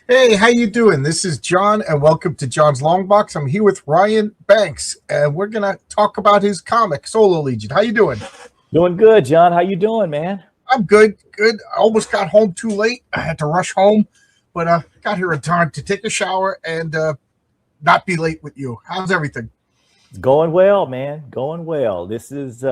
Hey, how you doing? This is John, and welcome to John's Long Box. I'm here with Ryan Banks, and we're gonna talk about his comic, Solo Legion. How you doing? Doing good, John. How you doing, man? I'm good. Good. I almost got home too late. I had to rush home, but got here in time to take a shower and not be late with you. How's everything? It's going well, man. Going well. This is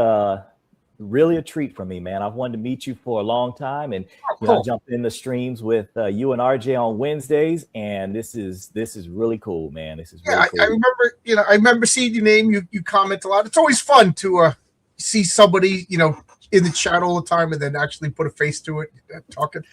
really a treat for me, man. I've wanted to meet you for a long time, and Oh, I cool. jump in the streams with you and RJ on Wednesdays, and this is really cool, man. This is Yeah, really I cool. remember. I remember seeing your name. You comment a lot. It's always fun to see somebody in the chat all the time and then actually put a face to it, talking.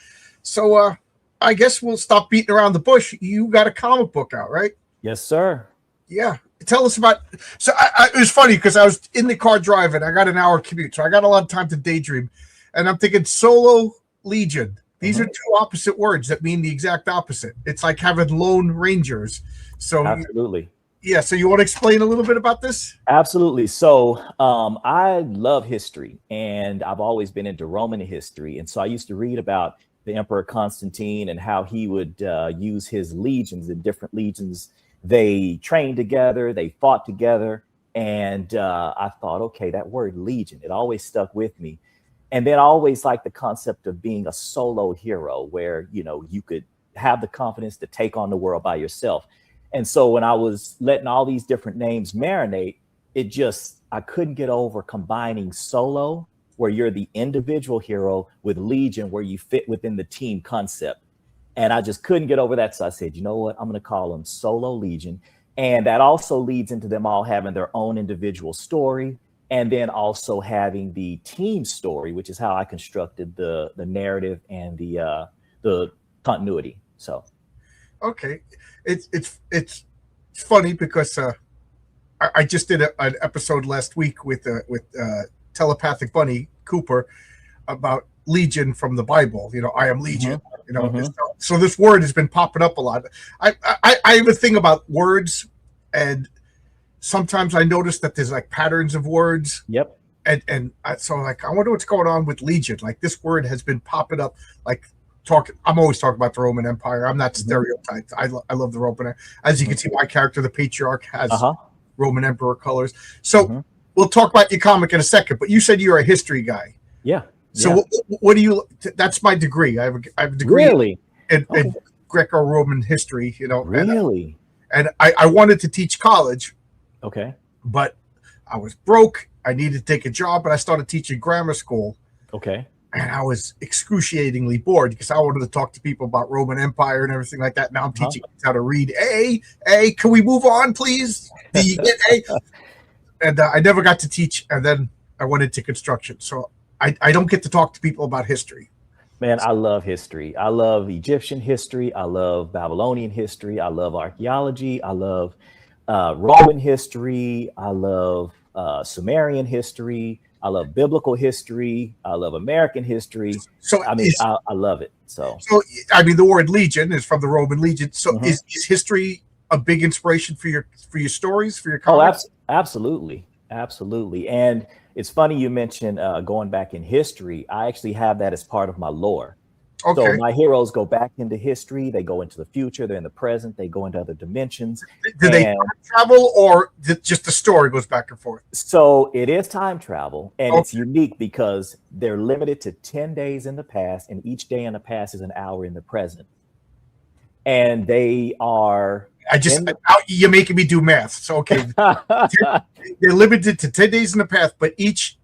So I guess we'll stop beating around the bush. You got a comic book out, right? Yes, sir. Yeah. Tell us about. So it was funny because I was in the car driving. I got an hour commute, so I got a lot of time to daydream. And I'm thinking Solo Legion. These are Mhm. two opposite words that mean the exact opposite. It's like having Lone Rangers. So Absolutely. yeah. So you want to explain a little bit about this? Absolutely. So I love history, and I've always been into Roman history. And so I used to read about the Emperor Constantine and how he would use his legions, the different legions. They trained together, they fought together. And I thought, okay, that word legion, it always stuck with me. And then I always liked the concept of being a solo hero where, you could have the confidence to take on the world by yourself. And so when I was letting all these different names marinate, I couldn't get over combining solo, where you're the individual hero, with Legion, where you fit within the team concept. And I just couldn't get over that. So I said, you know what? I'm going to call them Solo Legion. And that also leads into them all having their own individual story. And then also having the team story, which is how I constructed the narrative and the continuity. So Okay. It's funny because I just did an episode last week with telepathic bunny Cooper about Legion from the Bible. I am Legion. mhm, mhm. So this word has been popping up a lot. I have a thing about words, and sometimes I notice that there's like patterns of words, Yep. so like I wonder what's going on with Legion. Like this word has been popping up. Like talking, I'm always talking about the Roman Empire. I'm not Mhm, stereotyped. I love the Roman. As you can mhm. see, my character, the patriarch, has Uh-huh. Roman Emperor colors. So Mhm. we'll talk about your comic in a second. But you said you're a history guy. Yeah. So Yeah. what do you? That's my degree. I have a degree Really? in Okay. Greco-Roman history. Really? And I wanted to teach college, Okay. but I was broke. I needed to take a job, and I started teaching grammar school. Okay. And I was excruciatingly bored because I wanted to talk to people about Roman Empire and everything like that. Now I'm Uh-huh. teaching kids how to read. A, can we move on, please? Do you get A? And I never got to teach. And then I went into construction. So I don't get to talk to people about history. Man, I love history. I love Egyptian history. I love Babylonian history. I love archaeology. I love Roman history. I love Sumerian history. I love biblical history. I love American history. So I mean, is I love it. So, so I mean the word legion is from the Roman legion. So mhm. is history a big inspiration for your stories, for your Oh, comics? absolutely. Absolutely. And it's funny you mentioned going back in history. I actually have that as part of my lore. So Okay. my heroes go back into history, they go into the future, they're in the present, they go into other dimensions. Do they And time travel or just the story goes back and forth? so it is time travel, and it's Okay. unique because they're limited to 10 days in the past, and each day in the past is an hour in the present. And they are in the You're making me do math. So okay, they're limited to 10 days in the past, but each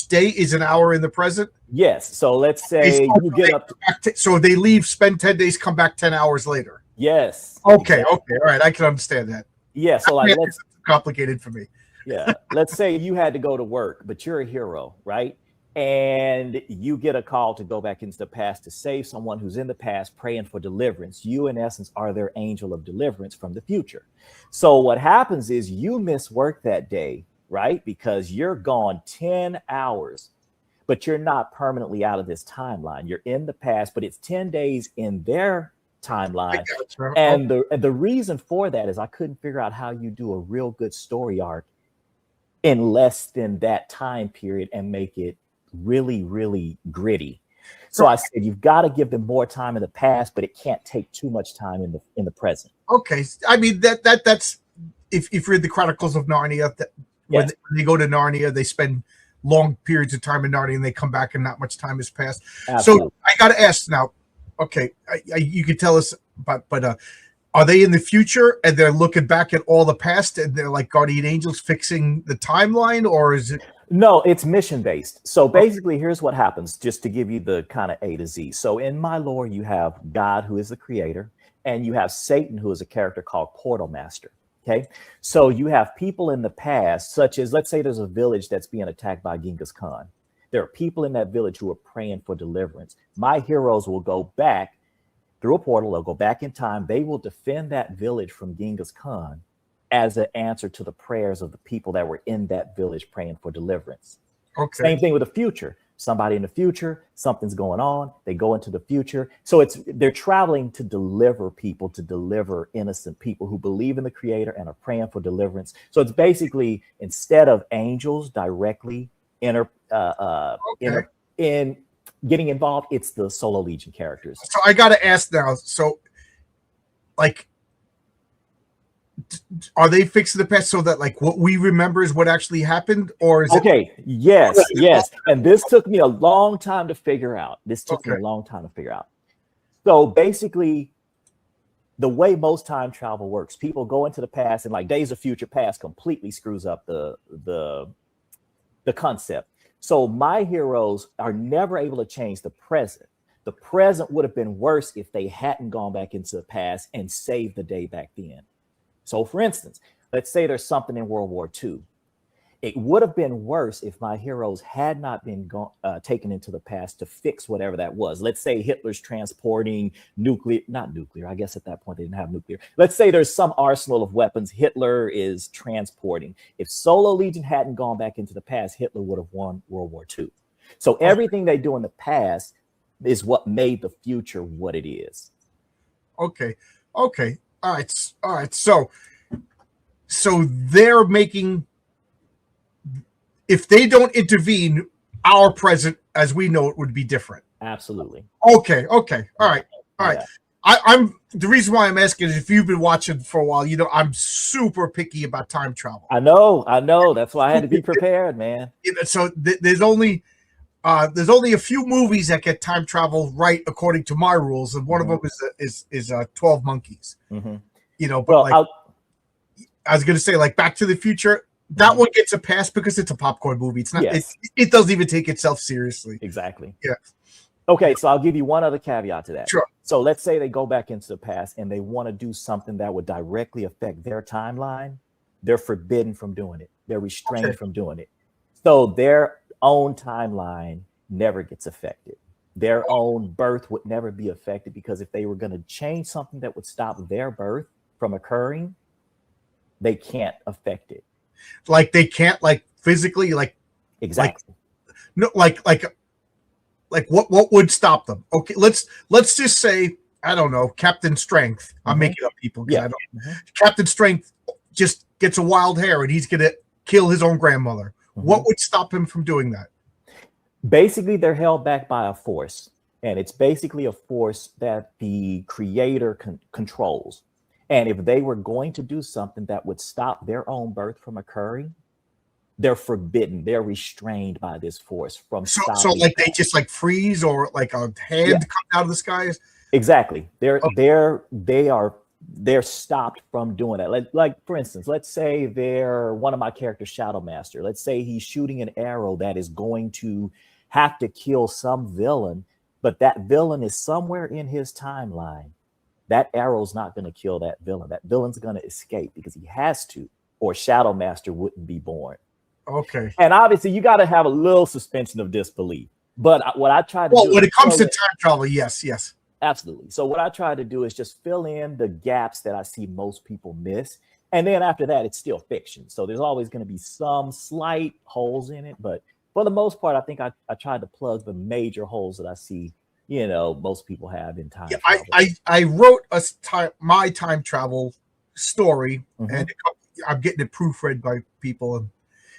day is an hour in the present. yes. So let's Okay, say you get up to, so they leave, spend 10 days, come back 10 hours later. yes, Okay, exactly. okay, all right, I can understand that. Yeah. So like Math is let's complicated for me. Yeah. Let's say you had to go to work, but you're a hero, right? And you get a call to go back into the past to save someone who's in the past praying for deliverance. You, in essence, are their angel of deliverance from the future. So what happens is you miss work that day, right? Because you're gone 10 hours, but you're not permanently out of this timeline. You're in the past, but it's 10 days in their I timeline. gotcha. And the reason for that is I couldn't figure out how you do a real good story arc in less than that time period and make it really, really gritty. So I said, you've got to give them more time in the past, but it can't take too much time in the present. Okay, I mean that's if you read the Chronicles of Narnia, that when they go to Narnia, they spend long periods of time in Narnia and they come back and not much time has passed. Absolutely. So I got to ask now. Okay, you could tell us, but are they in the future and they're looking back at all the past and they're like guardian angels fixing the timeline, or is it? No, it's mission based. So basically, here's what happens, just to give you the kind of A to Z. So in my lore, you have God, who is the creator, and you have Satan, who is a character called Portal Master. Okay. So you have people in the past, such as, let's say there's a village that's being attacked by Genghis Khan. There are people in that village who are praying for deliverance. My heroes will go back through a portal. They'll go back in time. They will defend that village from Genghis Khan as an answer to the prayers of the people that were in that village praying for deliverance. Okay. Same thing with the future. Somebody in the future, something's going on. They go into the future. So they're traveling to deliver people, to deliver innocent people who believe in the creator and are praying for deliverance. So it's basically, instead of angels directly in getting involved, it's the Solo Legion characters. So I got to ask now. So, like, are they fixing the past so that like what we remember is what actually happened, or is it? Yes. And this took me a long time to figure out. So basically, the way most time travel works, people go into the past, and like Days of Future Past completely screws up the concept. So my heroes are never able to change the present. The present would have been worse if they hadn't gone back into the past and saved the day back then. So for instance, let's say there's something in World War II. It would have been worse if my heroes had not been taken into the past to fix whatever that was. Let's say Hitler's transporting not nuclear. I guess at that point they didn't have nuclear. Let's say there's some arsenal of weapons Hitler is transporting. If Solo Legion hadn't gone back into the past, Hitler would have won World War II. So everything they do in the past is what made the future what it is. Okay. All right. So they're making, if they don't intervene, our present as we know it would be different. Absolutely. Okay. All right. Yeah. I'm the reason why I'm asking is if you've been watching for a while, you know I'm super picky about time travel. I know. That's why I had to be prepared, man. So there's only a few movies that get time travel right according to my rules, and one of them is 12 Monkeys. Mm-hmm. You know, but I was gonna say, like Back to the Future, that one gets a pass because it's a popcorn movie. It's not. Yes. It doesn't even take itself seriously. Exactly. Yeah. Okay, so I'll give you one other caveat to that. Sure. So let's say they go back into the past and they want to do something that would directly affect their timeline. They're forbidden from doing it. They're restrained from doing it. So their own timeline never gets affected. Their own birth would never be affected, because if they were going to change something that would stop their birth from occurring, they can't affect it. Like they can't, like physically, like exactly. Like what would stop them? Okay, let's just say, I don't know, Captain Strength. I'm making up people because I don't. Captain Strength just gets a wild hair and he's gonna kill his own grandmother. What would stop him from doing that? Basically, they're held back by a force, and it's basically a force that the creator controls. And if they were going to do something that would stop their own birth from occurring, they're forbidden. They're restrained by this force from stopping. So like they just like freeze, or like a hand comes out of the skies. Exactly. They're stopped from doing that. Like for instance, let's say they're one of my characters, Shadow Master. Let's say he's shooting an arrow that is going to have to kill some villain, but that villain is somewhere in his timeline. That arrow's not going to kill that villain. That villain's going to escape because he has to, or Shadow Master wouldn't be born. Okay. And obviously, you got to have a little suspension of disbelief. But what I try to do, when it comes to time travel, yes. Absolutely. So what I try to do is just fill in the gaps that I see most people miss. And then after that, it's still fiction. So there's always going to be some slight holes in it. But for the most part, I think I tried to plug the major holes that I see, most people have in time. Yeah, I wrote my time travel story, and I'm getting it proofread by people.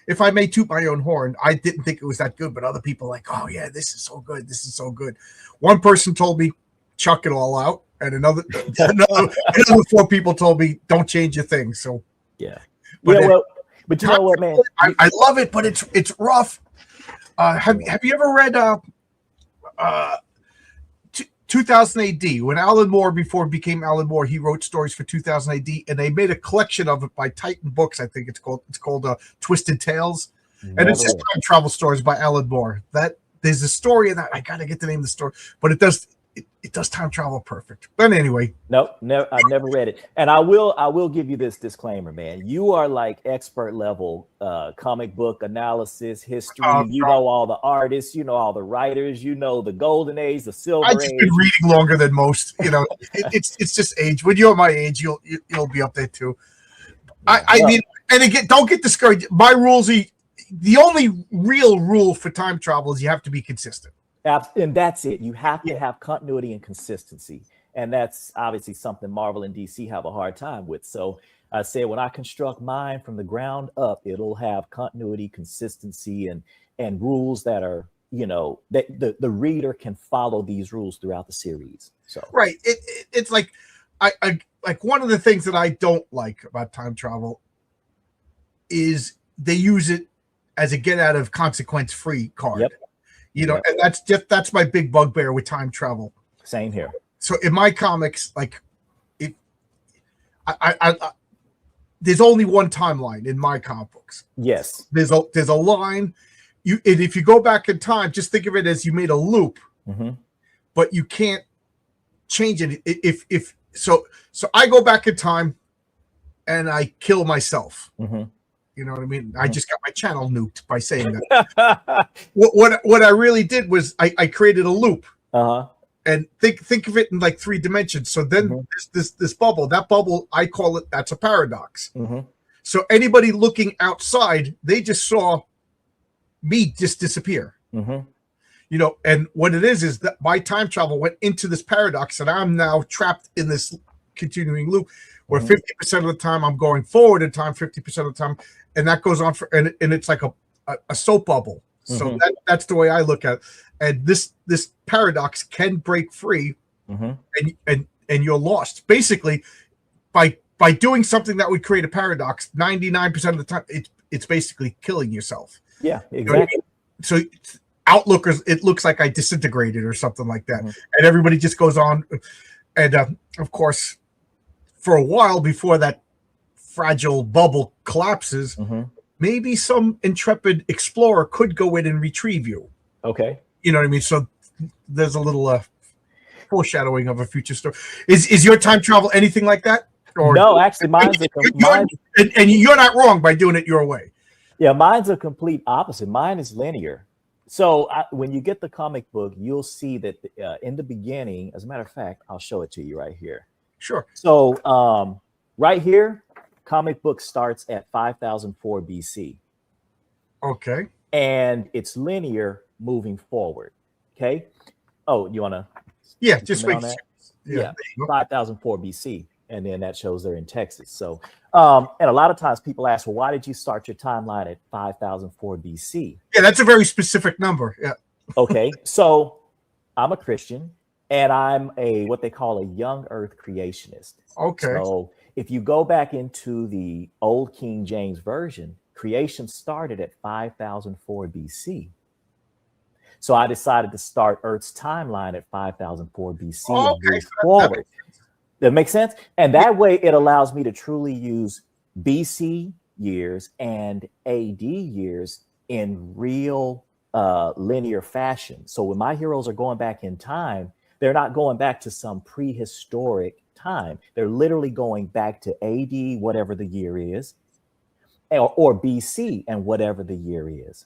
if I may toot my own horn, I didn't think it was that good, but other people like, oh yeah, this is so good. This is so good. One person told me, chuck it all out. And another 4 people told me, don't change a thing. So yeah. But yeah, well, but you know what, man? I love it, but it's rough. Have you ever read 2000 AD, when Alan Moore, before it became Alan Moore, he wrote stories for 2000 AD, and they made a collection of it by Titan Books, I think it's called. It's called Twisted Tales, and it's just time travel stories by Alan Moore. That there's a story in that, I gotta get the name of the story, but it does time travel perfect. But anyway, Nope, never. I've never read it, and I will give you this disclaimer, man. You are like expert level comic book analysis, history. You know all the artists, you know all the writers, you know the golden age, the silver age. I've just been reading longer than most. You know, it's just age. When you're my age, you'll be up there too. I mean, and again, don't get discouraged. My rules, the only real rule for time travel is you have to be consistent. And that's it. You have to have continuity and consistency. And that's obviously something Marvel and DC have a hard time with. So I say when I construct mine from the ground up, it'll have continuity, consistency, and rules that are, you know, that the reader can follow these rules throughout the series. So right. It's like I like one of the things that I don't like about time travel is they use it as a get out of consequence free card. Yep. You know, and that's my big bugbear with time travel. Same here. So in my comics, like there's only one timeline in my comic books. Yes. There's a line. And if you go back in time, just think of it as you made a loop, but you can't change it. So I go back in time and I kill myself. You know what I mean? I just got my channel nuked by saying that. What I really did was I created a loop. And think of it in like 3 dimensions. So then this bubble, that bubble, I call it, that's a paradox. So anybody looking outside, they just saw me just disappear. You know, and what it is that my time travel went into this paradox, and I'm now trapped in this continuing loop where 50% of the time I'm going forward in time, 50% of the time, and that goes on for, and it's like a soap bubble. So that's the way I look at it. And this paradox can break free, and you're lost. Basically, by doing something that would create a paradox, 99% of the time, it's basically killing yourself. Yeah, exactly. You know what I mean? So outlookers, it looks like I disintegrated or something like that, and everybody just goes on. And of course, for a while before that fragile bubble collapses, maybe some intrepid explorer could go in and retrieve you. Okay. You know what I mean? So there's a little foreshadowing of a future story. Is your time travel anything like that? Or no, actually, mine's and you're not wrong by doing it your way. Yeah, mine's a complete opposite. Mine is linear. So when you get the comic book, you'll see that in the beginning, as a matter of fact, I'll show it to you right here. Sure. So right here, comic book starts at 5004 BC. Okay. And it's linear moving forward. Okay. Oh, you want to? Yeah, just wait. Yeah, 5004 BC. And then that shows they're in Texas. So, and a lot of times people ask, well, why did you start your timeline at 5004 BC? Yeah, that's a very specific number. Yeah. Okay. So I'm a Christian and I'm what they call a young earth creationist. Okay. So if you go back into the old King James Version, creation started at 5004 BC. So I decided to start Earth's timeline at 5004 BC and move forward. That makes sense? And that way it allows me to truly use BC years and AD years in real linear fashion. So when my heroes are going back in time, they're not going back to some prehistoric time. They're literally going back to AD, whatever the year is, or BC and whatever the year is.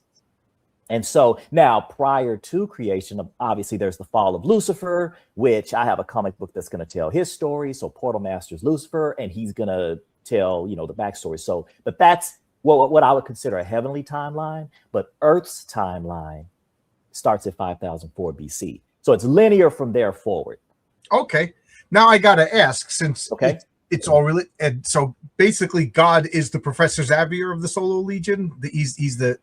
And so now, prior to creation, obviously there's the fall of Lucifer, which I have a comic book that's going to tell his story. So Portal Master's Lucifer, and he's going to tell, you know, the backstory. So, but that's what I would consider a heavenly timeline. But Earth's timeline starts at 5004 BC. So it's linear from there forward. Okay. Now I got to ask, since It's all really, and so basically, God is the Professor Xavier of the Solo Legion. He's the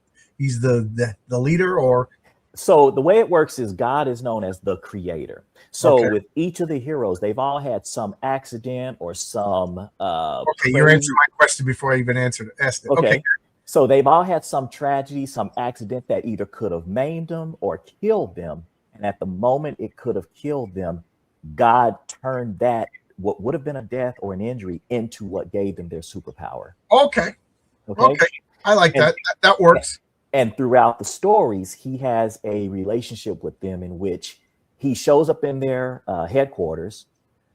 leader, or So the way it works is God is known as the creator. So okay. with each of the heroes, they've all had some accident or some Okay, you're crazy. answering my question before I even asked it. Okay. Okay. So they've all had some tragedy, some accident that either could have maimed them or killed them. And at the moment it could have killed them, God turned that, what would have been a death or an injury, into what gave them their superpower. Okay. Okay. Okay. I like And, that. That works. and throughout the stories, he has a relationship with them in which he shows up in their headquarters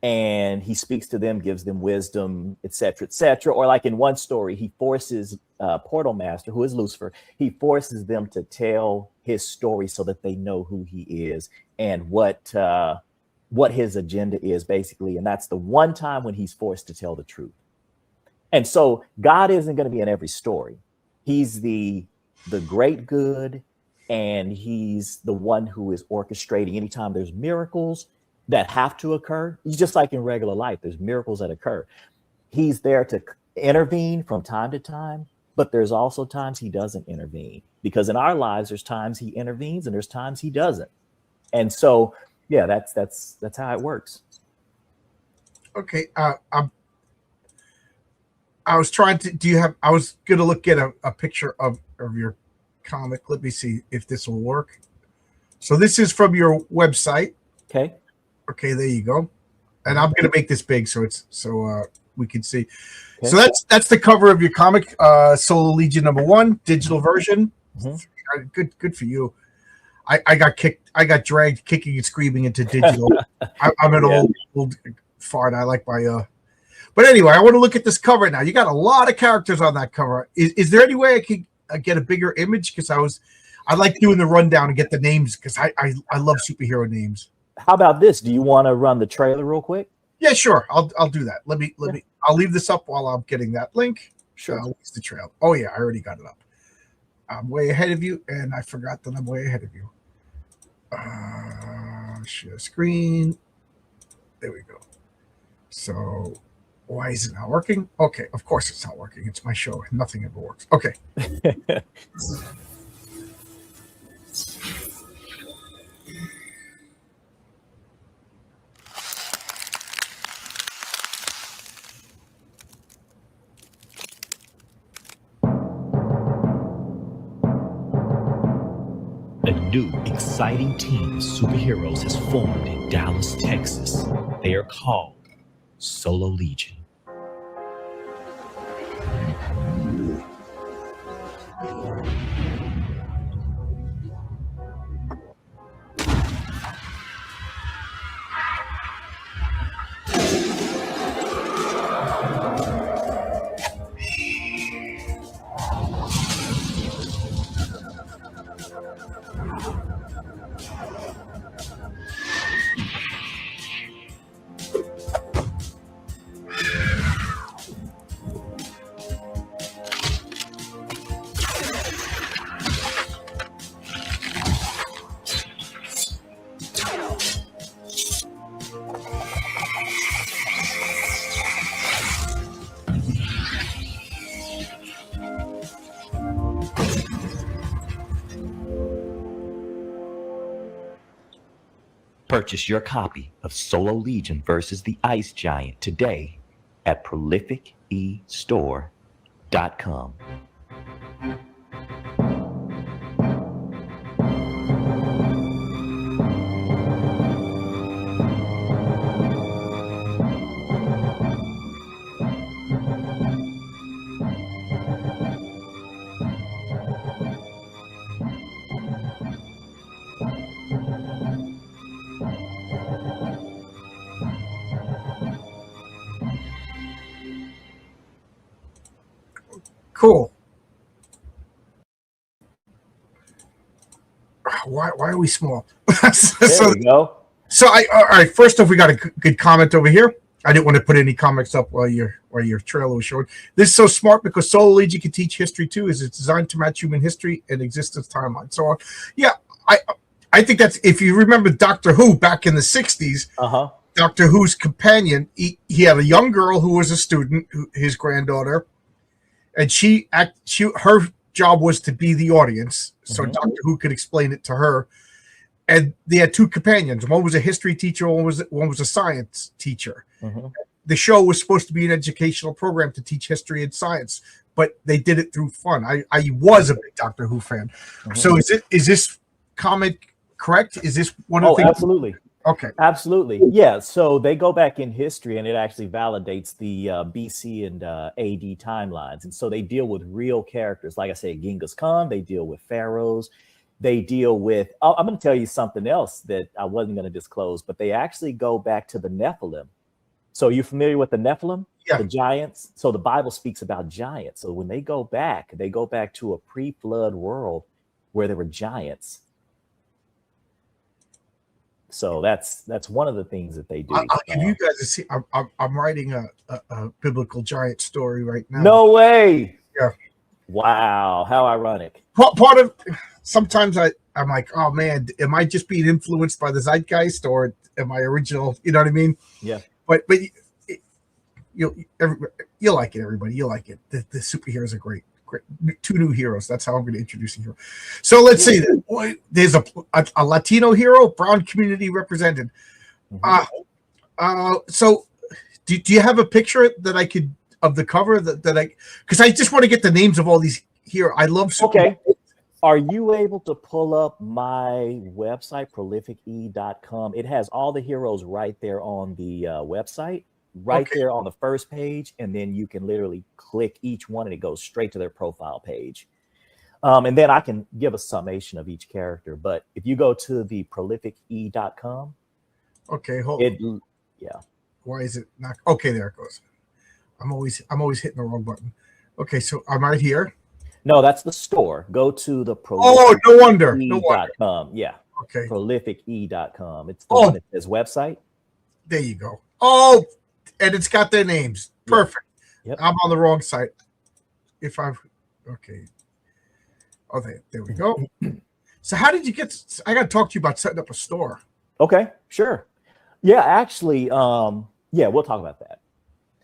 and he speaks to them, gives them wisdom, etc., etc. Or like in one story, he forces Portal Master, who is Lucifer, he forces them to tell his story so that they know who he is and what his agenda is, basically. And that's the one time when he's forced to tell the truth. And so God isn't going to be in every story. He's the great good, and he's the one who is orchestrating anytime there's miracles that have to occur. It's just like in regular life, there's miracles that occur. He's there to intervene from time to time, but there's also times he doesn't intervene, because in our lives, there's times he intervenes and there's times he doesn't. And so, yeah, that's how it works. Okay. I was trying to. Do you have? I was gonna look at a picture of your comic. Let me see if this will work. So this is from your website. Okay. Okay, there you go. And I'm gonna make this big so we can see. Okay. So that's the cover of your comic, Solo Legion #1, digital version. Mm-hmm. Good for you. I got dragged kicking and screaming into digital. I'm an old fart. I like my But anyway, I want to look at this cover now. You got a lot of characters on that cover. Is there any way I could get a bigger image? Because I like doing the rundown and get the names, because I love superhero names. How about this? Do you want to run the trailer real quick? Yeah, sure. I'll do that. Let me. I'll leave this up while I'm getting that link. Sure. What's the trail? Oh yeah, I already got it up. I'm way ahead of you, and I forgot that I'm way ahead of you. Share screen. There we go. So. Why is it not working? Okay, of course it's not working. It's my show. Nothing ever works. Okay. A new, exciting team of superheroes has formed in Dallas, Texas. They are called Solo Legion. Purchase your copy of Solo Legion versus the Ice Giant today at prolificestore.com. Cool. Why are we small? There we go. So all right. First off, we got a good comment over here. I didn't want to put any comics up while your trailer was showing. This is so smart because Solo Legion can teach history too. Is it's designed to match human history and existence timeline. So yeah, I think that's, if you remember Doctor Who back in the '60s. Doctor Who's companion, he had a young girl who was a student, his granddaughter, and her job was to be the audience, so Doctor Who could explain it to her. And they had two companions. One was a history teacher, one was a science teacher. The show was supposed to be an educational program to teach history and science, but they did it through fun. I was a big Doctor Who fan. So is this comic correct? Is this one of the things? Absolutely. Okay. Absolutely. Yeah. So they go back in history and it actually validates the BC and AD timelines. And so they deal with real characters. Like I said, Genghis Khan, they deal with pharaohs. They deal with, I'm going to tell you something else that I wasn't going to disclose, but they actually go back to the Nephilim. So you're familiar with the Nephilim? Yeah. The giants? So the Bible speaks about giants. So when they go back to a pre-flood world where there were giants. So that's one of the things that they do. I'll give you guys a see. I'm writing a biblical giant story right now. No way. Yeah. Wow. How ironic. Part of sometimes I'm like, oh man, am I just being influenced by the zeitgeist or am I original? You know what I mean? Yeah. But you'll like it, everybody. You'll like it. The superheroes are great. Two new heroes. That's how I'm going to introduce a hero. So let's see. There's a Latino hero, brown community represented. So do you have a picture that I could of the cover that I, because I just want to get the names of all these here. I love superheroes. Okay. Are you able to pull up my website, prolifice.com? It has all the heroes right there on the website, there on the first page. And then you can literally click each one and it goes straight to their profile page. And then I can give a summation of each character. But if you go to the prolifice.com. Okay, hold on. Yeah. Why is it not? Okay, there it goes. I'm always hitting the wrong button. Okay, so I'm right here. No, that's the store. Go to the Oh, no wonder. Yeah. Okay. Prolifice.com. It's the one that says website. There you go. Oh, and it's got their names. Perfect. Yep. I'm on the wrong site. Okay. Oh, there we go. So how did you get? I got to talk to you about setting up a store. Okay, sure. Yeah, actually, we'll talk about that.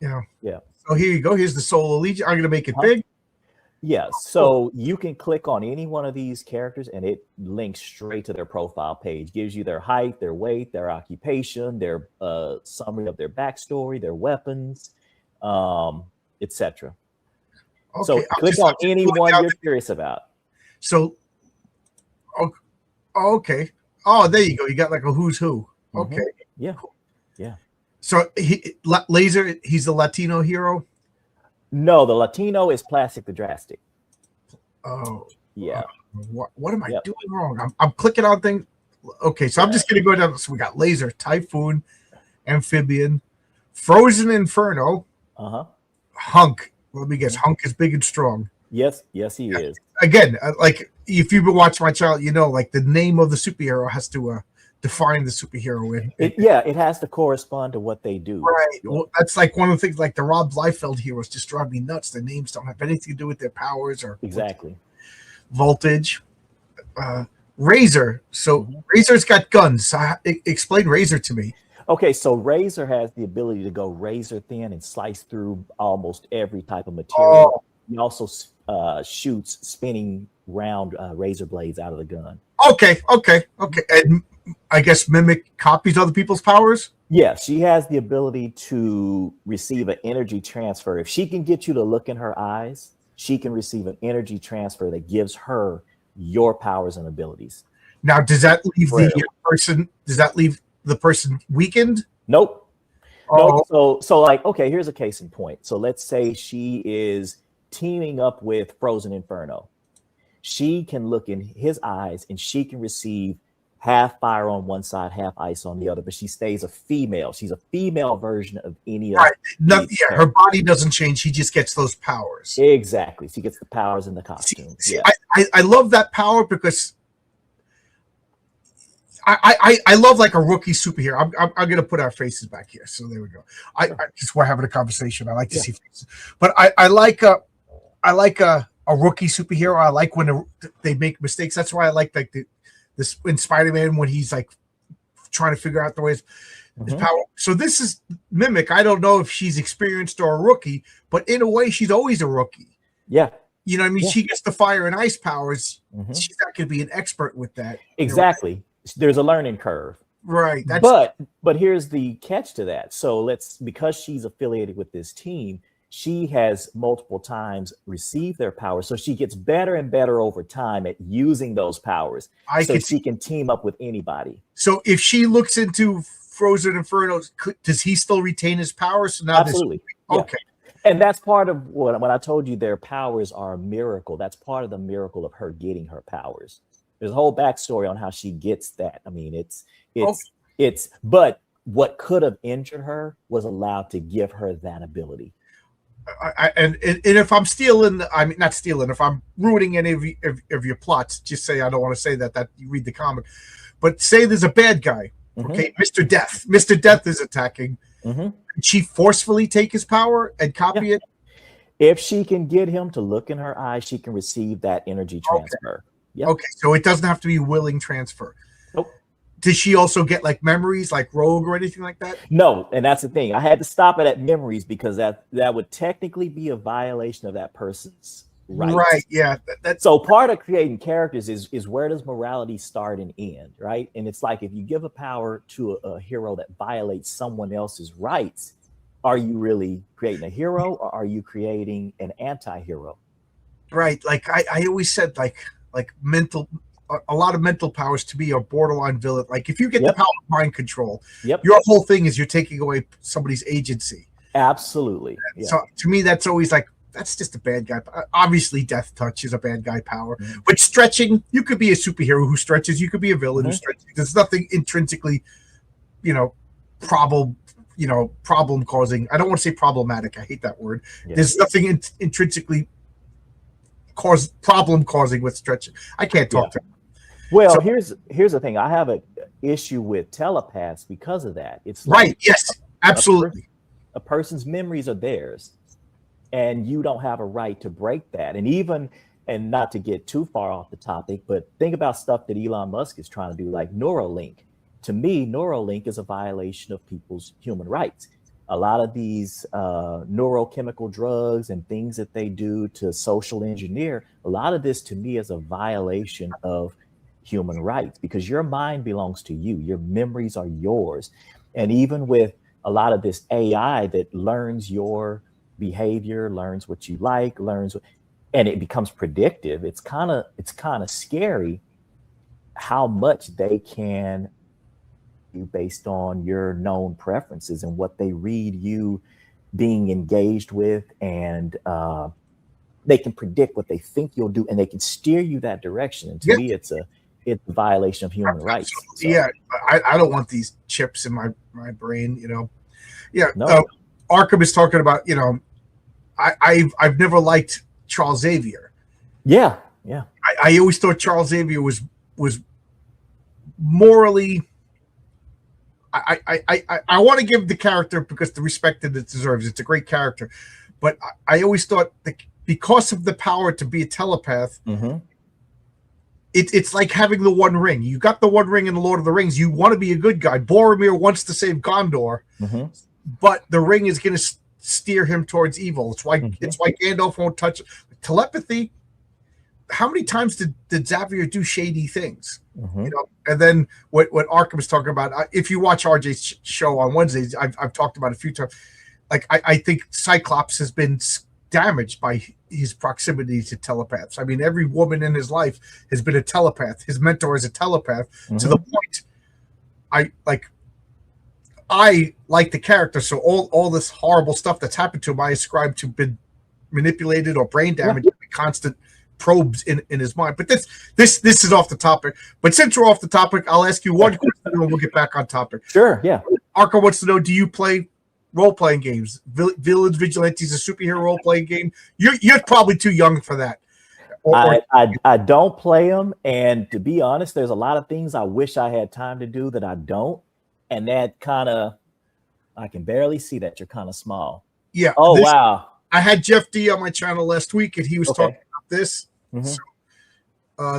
Yeah. So here you go. Here's the Soul of Legion. I'm going to make it big. Yeah, so you can click on any one of these characters and it links straight to their profile page, gives you their height, their weight, their occupation, their summary of their backstory, their weapons, etc. So click on any one you're curious about. So, okay. Oh, there you go. You got like a who's who. Okay. Yeah. So Laser, he's the Latino hero? No, the Latino is Plastic the Drastic. Oh. Yeah. What am I doing wrong? I'm clicking on things. Okay, so I'm just going to go down. So we got Laser, Typhoon, Amphibian, Frozen Inferno, Hunk. Let me guess. Hunk is big and strong. Yes, he is. Again, like if you've been watching my channel, you know, like the name of the superhero has to define the superhero. It has to correspond to what they do. Right. Well, that's like one of the things. Like the Rob Liefeld heroes just drive me nuts. Their names don't have anything to do with their powers or voltage. Razor. So Razor's got guns. So explain Razor to me. Okay, so Razor has the ability to go razor thin and slice through almost every type of material. He also shoots spinning round razor blades out of the gun. Okay. And I guess mimic copies other people's powers? Yeah, she has the ability to receive an energy transfer. If she can get you to look in her eyes, she can receive an energy transfer that gives her your powers and abilities. Now, does that leave the person weakened? Nope. No, so like, okay, here's a case in point. So let's say she is teaming up with Frozen Inferno. She can look in his eyes and she can receive half fire on one side, half ice on the other, but she stays a female. She's a female version of any of her body doesn't change. She just gets those powers. Exactly. She gets the powers in the costume. I love that power because I love like a rookie superhero. I'm going to put our faces back here. So there we go. I just we're having a conversation. I like to see faces, but I like a rookie superhero. I like when they make mistakes. That's why I like this in Spider-Man when he's like trying to figure out the ways his Mhm. power. So this is Mimic. I don't know if she's experienced or a rookie, but in a way, she's always a rookie. Yeah. You know what I mean? Yeah. She gets the fire and ice powers. Mhm. She's not going to be an expert with that. Exactly. There's a learning curve. Right. That's But here's the catch to that. So because she's affiliated with this team, she has multiple times received their powers. So she gets better and better over time at using those powers. So she can team up with anybody. So if she looks into Frozen Inferno, does he still retain his powers? So now Absolutely. Okay. And that's part of when I told you their powers are a miracle. That's part of the miracle of her getting her powers. There's a whole backstory on how she gets that. I mean, but what could have injured her was allowed to give her that ability. And if I'm stealing, I mean, not stealing, if I'm ruining any of your plots, just say I don't want to say that you read the comic. But say there's a bad guy, okay, Mr. Death. Mr. Death is attacking. Can she forcefully take his power and copy it? If she can get him to look in her eyes, she can receive that energy transfer. Yep. Okay, so it doesn't have to be willing transfer. Nope. Does she also get like memories, like Rogue or anything like that? No, and that's the thing. I had to stop it at memories because that would technically be a violation of that person's rights. Right. Yeah. So part of creating characters is where does morality start and end, right? And it's like if you give a power to a hero that violates someone else's rights, are you really creating a hero or are you creating an anti-hero? Right. Like I always said, like a lot of mental powers to me are borderline villain. Like if you get the power of mind control, your whole thing is you're taking away somebody's agency. Absolutely. Yeah. So to me, that's always like, that's just a bad guy. Obviously, Death Touch is a bad guy power. But stretching, you could be a superhero who stretches. You could be a villain who stretches. There's nothing intrinsically, problem causing. I don't want to say problematic. I hate that word. Yeah. There's nothing intrinsically problem causing with stretching. I can't talk to him. Well, here's the thing. I have an issue with telepaths because of that. It's like right. Yes, absolutely. A person's memories are theirs. And you don't have a right to break that. And not to get too far off the topic, but think about stuff that Elon Musk is trying to do, like Neuralink. To me, Neuralink is a violation of people's human rights. A lot of these neurochemical drugs and things that they do to social engineer, a lot of this to me is a violation of human rights because your mind belongs to you. Your memories are yours. And even with a lot of this AI that learns your behavior, learns what you like, and it becomes predictive. It's kind of scary how much they can do based on your known preferences and what they read you being engaged with, and they can predict what they think you'll do, and they can steer you that direction. And to me, it's a violation of human rights. So. Yeah, I don't want these chips in my brain. Yeah. No. Arkham is talking about, I've never liked Charles Xavier. Yeah. I always thought Charles Xavier was morally. I want to give the character because the respect that it deserves. It's a great character, but I always thought that because of the power to be a telepath, it's like having the One Ring. You got the One Ring in the Lord of the Rings. You want to be a good guy. Boromir wants to save Gondor. But the ring is going to steer him towards evil. It's why Gandalf won't touch it. Telepathy. How many times did Xavier do shady things? And then what Arkham is talking about. If you watch RJ's show on Wednesdays, I've talked about it a few times. Like I think Cyclops has been damaged by his proximity to telepaths. I mean, every woman in his life has been a telepath. His mentor is a telepath to the point. I like the character, so all this horrible stuff that's happened to him, I ascribe to been manipulated or brain damage, constant probes in his mind. But this is off the topic. But since we're off the topic, I'll ask you one question and we'll get back on topic. Sure, yeah. Arco wants to know: do you play role-playing games? Villains, Vigilantes, a superhero role-playing game? You're probably too young for that. I don't play them, and to be honest, there's a lot of things I wish I had time to do that I don't. And that I can barely see that you're kind of small. Yeah. Oh, wow. I had Jeff D on my channel last week, and he was talking about this. So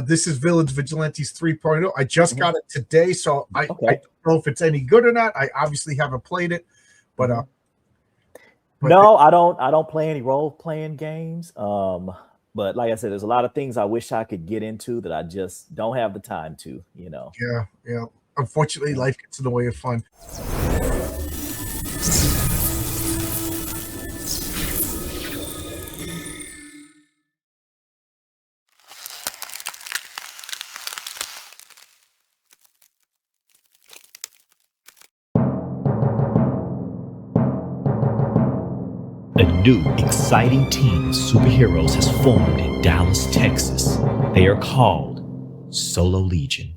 This is Villains Vigilantes 3.0. I just got it today, so I don't know if it's any good or not. I obviously haven't played it, but no, I don't play any role-playing games. But like I said, there's a lot of things I wish I could get into that I just don't have the time to, you know. Yeah. Unfortunately, life gets in the way of fun. A new, exciting team of superheroes has formed in Dallas, Texas. They are called Solo Legion.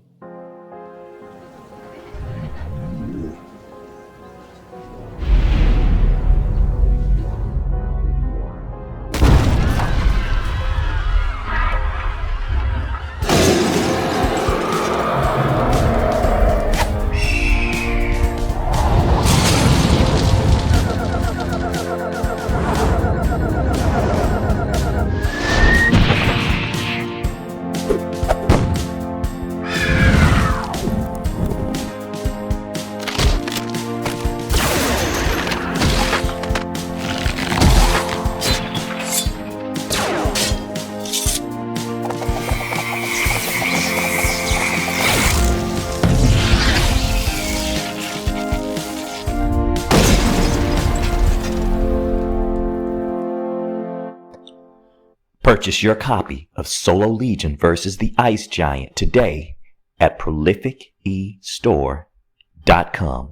Purchase your copy of Solo Legion versus the Ice Giant today at prolificestore.com.